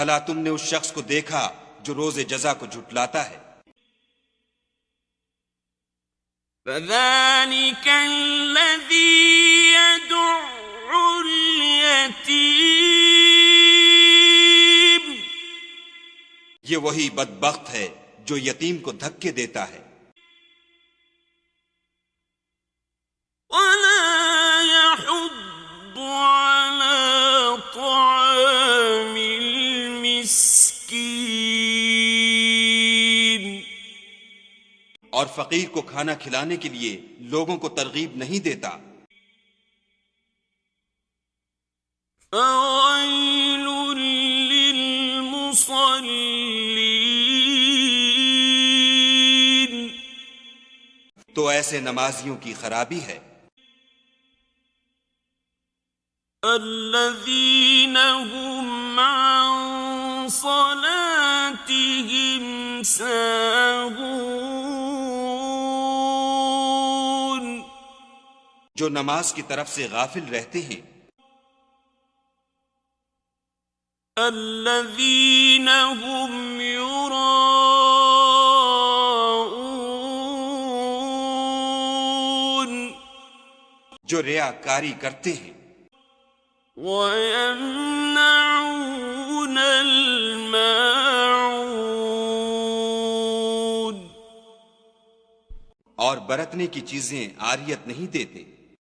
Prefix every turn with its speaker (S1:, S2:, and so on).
S1: بھلا تم نے اس شخص کو دیکھا جو روز جزا کو جھٹلاتا ہے؟
S2: فَذَلِكَ الَّذِي يَدُعُّ الْيَتِيمَ
S1: یہ وہی بدبخت ہے جو یتیم کو دھکے دیتا ہے،
S2: وَلَا يَحُضُّ عَلَىٰ طَعَامِ الْمِسْكِينِ
S1: اور فقیر کو کھانا کھلانے کے لیے لوگوں کو ترغیب نہیں دیتا۔
S2: فَوَيْلٌ لِّلْمُصَلِّينَ
S1: تو ایسے نمازیوں کی خرابی ہے،
S2: الَّذِينَ هُمْ عَن صَلَاتِهِمْ سَاهُونَ
S1: جو نماز کی طرف سے غافل رہتے ہیں،
S2: الَّذِينَ هُمْ يُرَاءُونَ
S1: جو ریاکاری کرتے ہیں،
S2: وَيَمْنَعُونَ الْمَاعُونَ
S1: اور برتنے کی چیزیں عاریت نہیں دیتے۔